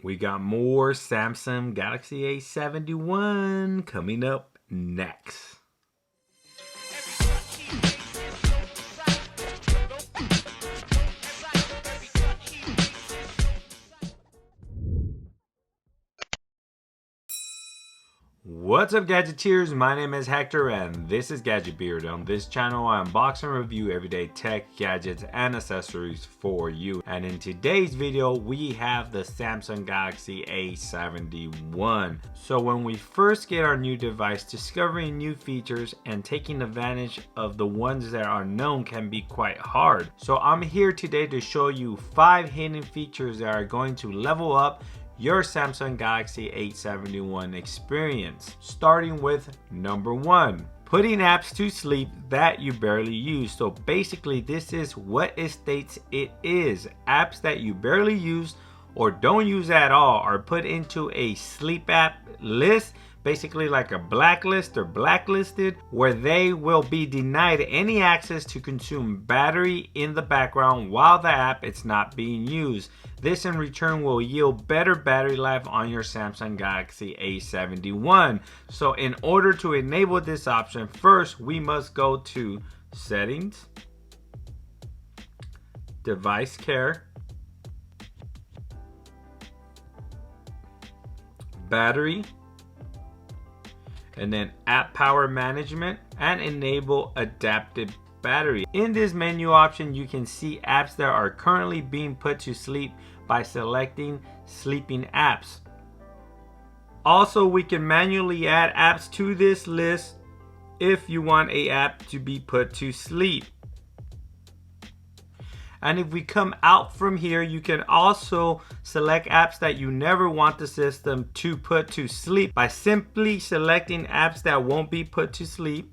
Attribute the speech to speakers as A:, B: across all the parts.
A: We got more Samsung Galaxy A71 coming up next. What's up, Gadgeteers? My name is Hector and this is Gadget Beard. On this channel I unbox and review everyday tech, gadgets, and accessories for you. And in today's video we have the Samsung Galaxy A71. So when we first get our new device, discovering new features and taking advantage of the ones that are known can be quite hard. So I'm here today to show you 5 hidden features that are going to level up your Samsung Galaxy A71 experience. Starting with number 1, putting apps to sleep that you barely use. So basically this is what it states it is. Apps that you barely use or don't use at all are put into a sleep app list, basically like a blacklist or blacklisted, where they will be denied any access to consume battery in the background while the app is not being used. This in return will yield better battery life on your Samsung Galaxy A71. So in order to enable this option, first we must go to Settings, Device Care, Battery, and then App Power Management, and enable Adaptive Battery. In this menu option you can see apps that are currently being put to sleep by selecting sleeping apps. Also, we can manually add apps to this list if you want an app to be put to sleep. And if we come out from here, you can also select apps that you never want the system to put to sleep by simply selecting apps that won't be put to sleep,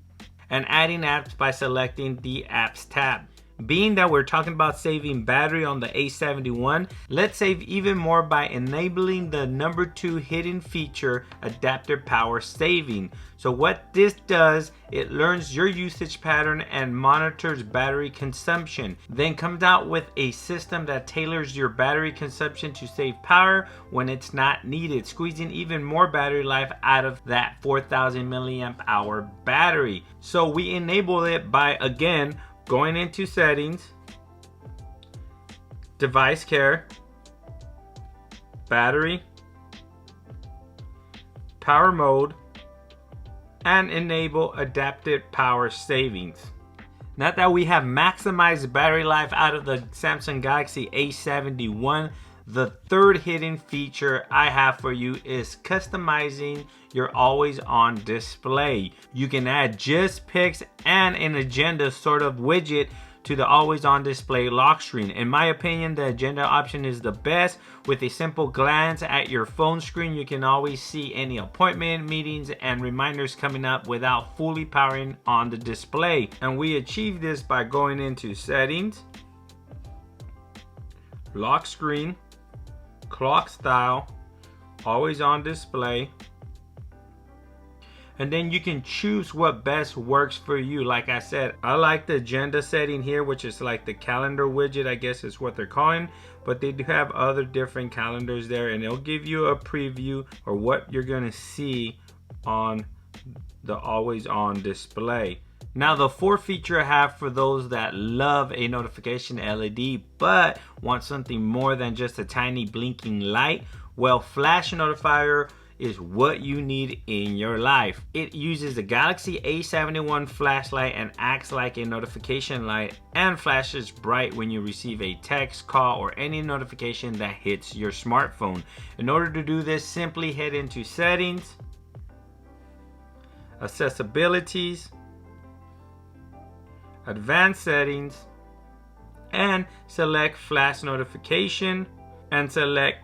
A: and adding apps by selecting the Apps tab. Being that we're talking about saving battery on the A71, let's save even more by enabling the number 2 hidden feature, adaptive power saving. So what this does, it learns your usage pattern and monitors battery consumption, then comes out with a system that tailors your battery consumption to save power when it's not needed, squeezing even more battery life out of that 4000 milliamp hour battery. So we enable it by, again, going into Settings, Device Care, Battery, Power Mode, and enable Adaptive Power Savings. Now that we have maximized battery life out of the Samsung Galaxy A71, the third hidden feature I have for you is customizing your always on display. You can add just pics and an agenda sort of widget to the always on display lock screen. In my opinion, the agenda option is the best. With a simple glance at your phone screen, you can always see any appointment, meetings, and reminders coming up without fully powering on the display. And we achieve this by going into Settings, Lock Screen, Clock Style, Always on Display, and then you can choose what best works for you. Like I said, I like the agenda setting here, which is like the calendar widget, I guess is what they're calling, but they do have other different calendars there, and it'll give you a preview or what you're going to see on the always on display. Now the fourth feature I have for those that love a notification LED but want something more than just a tiny blinking light, well, Flash Notifier is what you need in your life. It uses the Galaxy A71 flashlight and acts like a notification light and flashes bright when you receive a text, call, or any notification that hits your smartphone. In order to do this, simply head into Settings, Accessibilities, Advanced Settings, and select Flash Notification and select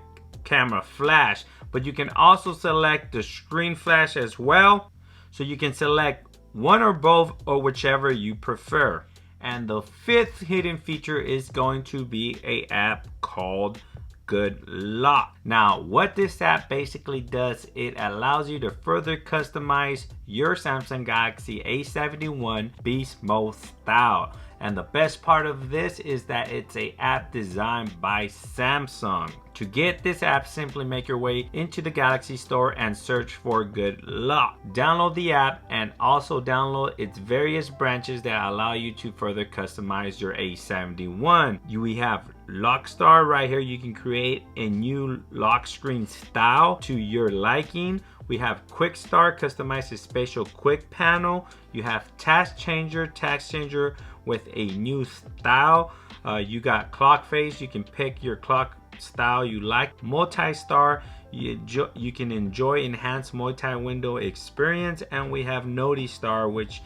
A: Camera Flash. But you can also select the Screen Flash as well, so you can select one or both or whichever you prefer. And the fifth hidden feature is going to be an app called Good Lock. Now what this app basically does, it allows you to further customize your Samsung Galaxy A71 beast mode style. And the best part of this is that it's an app designed by Samsung. To get this app, simply make your way into the Galaxy Store and search for Good Lock. Download the app and also download its various branches that allow you to further customize your A71. We have Lock Star right here. You can create a new lock screen style to your liking. We have Quick Start, customize a spatial quick panel. You have Task Changer with a new style. You got Clock Face, you can pick your clock style you like. Multi-star, you can enjoy enhanced multi-window experience. And we have Noti-Star, which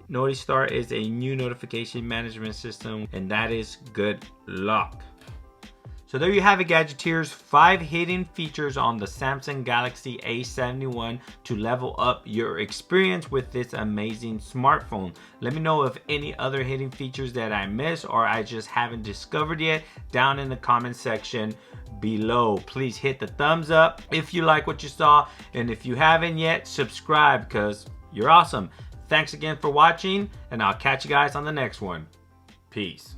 A: Noti-Star is a new notification management system, and that is Good Lock. So there you have it, Gadgeteers, 5 hidden features on the Samsung Galaxy A71 to level up your experience with this amazing smartphone. Let me know if any other hidden features that I missed or I just haven't discovered yet down in the comment section below. Please hit the thumbs up if you like what you saw, and if you haven't yet, subscribe because you're awesome. Thanks again for watching, and I'll catch you guys on the next one. Peace.